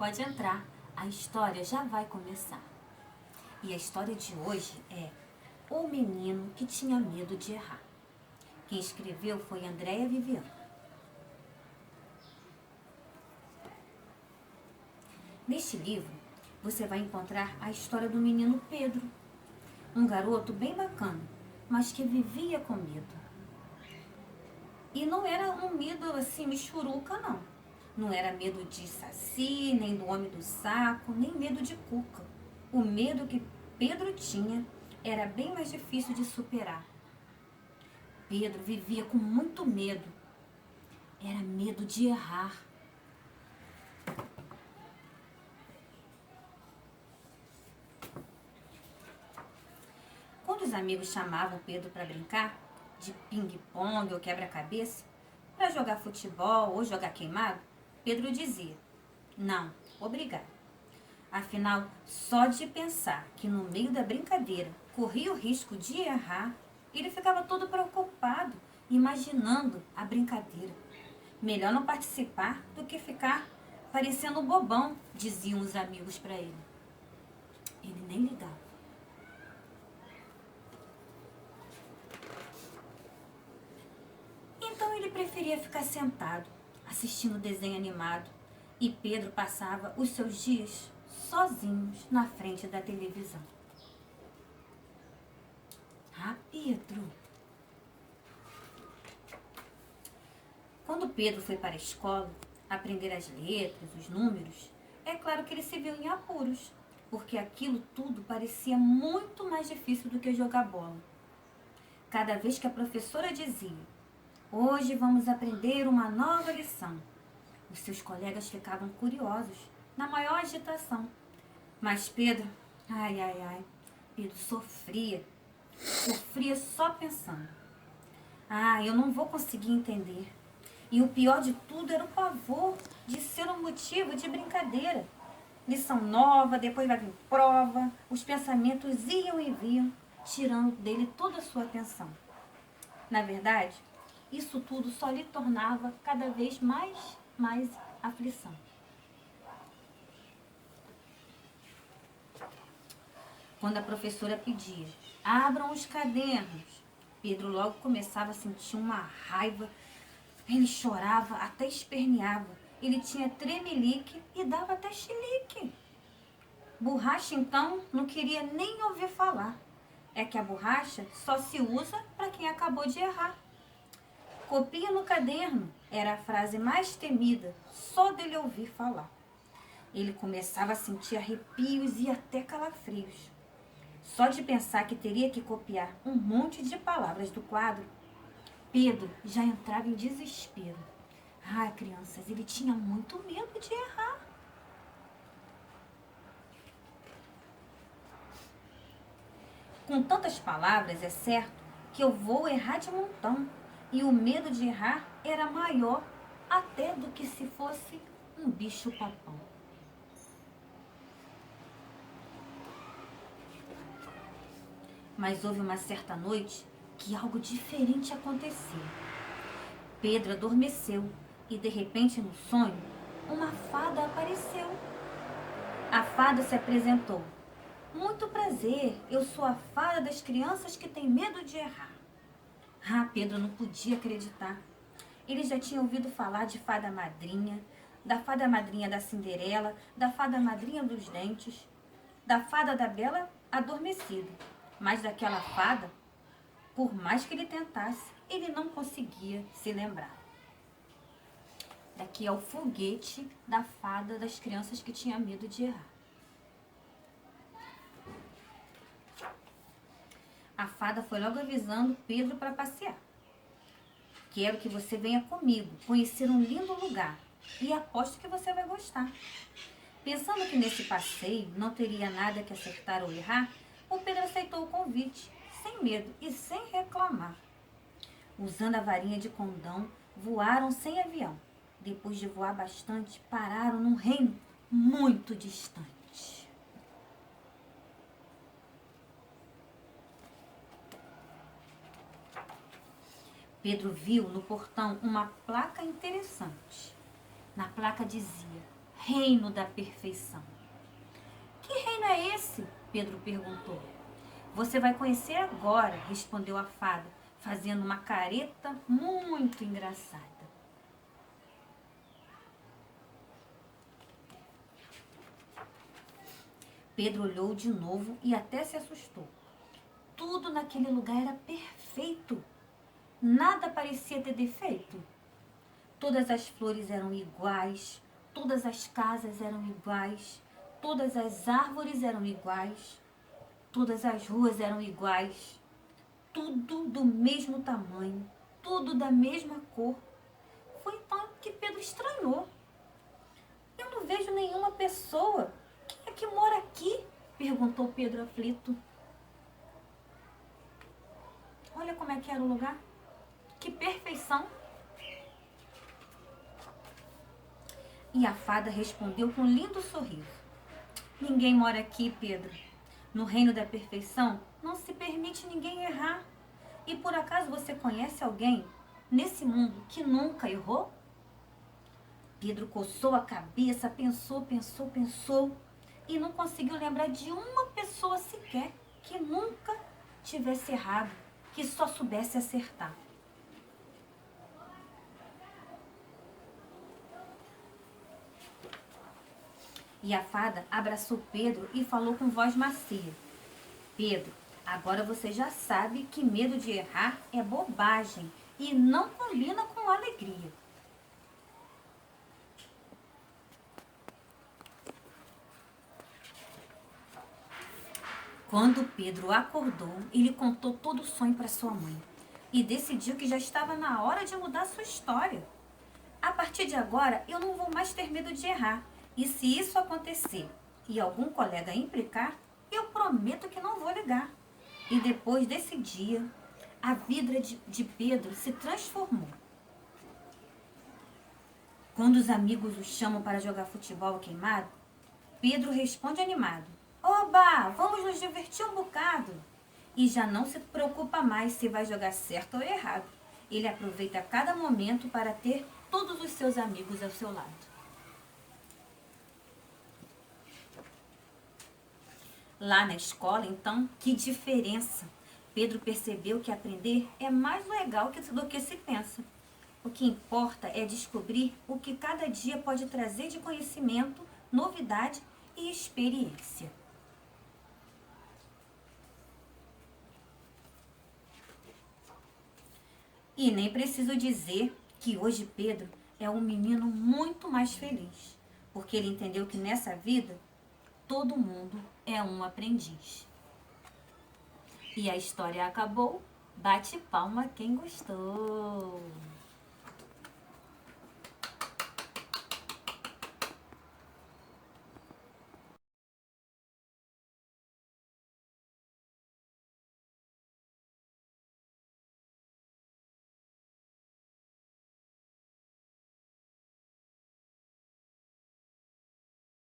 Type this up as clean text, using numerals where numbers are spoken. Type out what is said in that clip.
Pode entrar, a história já vai começar. E a história de hoje é O Menino que Tinha Medo de Errar. Quem escreveu foi Andréia Vivian. Neste livro, você vai encontrar a história do menino Pedro, um garoto bem bacana, mas que vivia com medo. E não era um medo assim, michuruca, não. Não era medo de saci, nem do homem do saco, nem medo de cuca. O medo que Pedro tinha era bem mais difícil de superar. Pedro vivia com muito medo. Era medo de errar. Quando os amigos chamavam Pedro para brincar, de pingue-pongue ou quebra-cabeça, para jogar futebol ou jogar queimado, Pedro dizia: "Não, obrigado." Afinal, só de pensar que no meio da brincadeira corria o risco de errar, ele ficava todo preocupado, imaginando a brincadeira. Melhor não participar do que ficar parecendo um bobão, diziam os amigos para ele. Ele nem ligava. Então ele preferia ficar sentado, assistindo desenho animado, e Pedro passava os seus dias sozinhos na frente da televisão. Ah, Pedro! Quando Pedro foi para a escola aprender as letras, os números, é claro que ele se viu em apuros, porque aquilo tudo parecia muito mais difícil do que jogar bola. Cada vez que a professora dizia: "Hoje vamos aprender uma nova lição", os seus colegas ficavam curiosos, na maior agitação. Mas Pedro, Pedro sofria só pensando. Eu não vou conseguir entender. E o pior de tudo era o pavor de ser um motivo de brincadeira. Lição nova, depois vai vir prova, os pensamentos iam e vinham, tirando dele toda a sua atenção. Na verdade, isso tudo só lhe tornava cada vez mais aflição. Quando a professora pedia: "Abram os cadernos", Pedro logo começava a sentir uma raiva. Ele chorava, até esperneava. Ele tinha tremelique e dava até chilique. Borracha, então, não queria nem ouvir falar. É que a borracha só se usa para quem acabou de errar. "Copia no caderno" era a frase mais temida, só dele ouvir falar. Ele começava a sentir arrepios e até calafrios. Só de pensar que teria que copiar um monte de palavras do quadro, Pedro já entrava em desespero. Crianças, ele tinha muito medo de errar. Com tantas palavras, é certo que eu vou errar de montão. E o medo de errar era maior até do que se fosse um bicho-papão. Mas houve uma certa noite que algo diferente aconteceu. Pedro adormeceu e, de repente, no sonho, uma fada apareceu. A fada se apresentou. "Muito prazer, eu sou a fada das crianças que tem medo de errar." Pedro não podia acreditar. Ele já tinha ouvido falar de fada madrinha, da fada madrinha da Cinderela, da fada madrinha dos dentes, da fada da Bela adormecida. Mas daquela fada, por mais que ele tentasse, ele não conseguia se lembrar. Daqui é o foguete da fada das crianças que tinha medo de errar. A fada foi logo avisando Pedro para passear. "Quero que você venha comigo conhecer um lindo lugar e aposto que você vai gostar." Pensando que nesse passeio não teria nada que acertar ou errar, o Pedro aceitou o convite, sem medo e sem reclamar. Usando a varinha de condão, voaram sem avião. Depois de voar bastante, pararam num reino muito distante. Pedro viu no portão uma placa interessante. Na placa dizia: reino da perfeição. Que reino é esse? Pedro perguntou. Você vai conhecer agora, respondeu a fada, fazendo uma careta muito engraçada. Pedro olhou de novo e até se assustou. Tudo naquele lugar era perfeito. Nada parecia ter defeito. Todas as flores eram iguais, todas as casas eram iguais, todas as árvores eram iguais, todas as ruas eram iguais, tudo do mesmo tamanho, tudo da mesma cor. Foi então que Pedro estranhou. Eu não vejo nenhuma pessoa. Quem é que mora aqui? Perguntou Pedro aflito. Olha como é que era o lugar. Que perfeição! E a fada respondeu com um lindo sorriso. Ninguém mora aqui, Pedro. No reino da perfeição, não se permite ninguém errar. E por acaso você conhece alguém nesse mundo que nunca errou? Pedro coçou a cabeça, pensou e não conseguiu lembrar de uma pessoa sequer que nunca tivesse errado, que só soubesse acertar. E a fada abraçou Pedro e falou com voz macia. Pedro, agora você já sabe que medo de errar é bobagem e não combina com alegria. Quando Pedro acordou, ele contou todo o sonho para sua mãe e decidiu que já estava na hora de mudar sua história. A partir de agora, eu não vou mais ter medo de errar. E se isso acontecer e algum colega implicar, eu prometo que não vou ligar. E depois desse dia, a vida de Pedro se transformou. Quando os amigos o chamam para jogar futebol queimado, Pedro responde animado. Oba, vamos nos divertir um bocado. E já não se preocupa mais se vai jogar certo ou errado. Ele aproveita cada momento para ter todos os seus amigos ao seu lado. Lá na escola, então, que diferença! Pedro percebeu que aprender é mais legal do que se pensa. O que importa é descobrir o que cada dia pode trazer de conhecimento, novidade e experiência. E nem preciso dizer que hoje Pedro é um menino muito mais feliz, porque ele entendeu que nessa vida todo mundo é um aprendiz. E a história acabou. Bate palma quem gostou.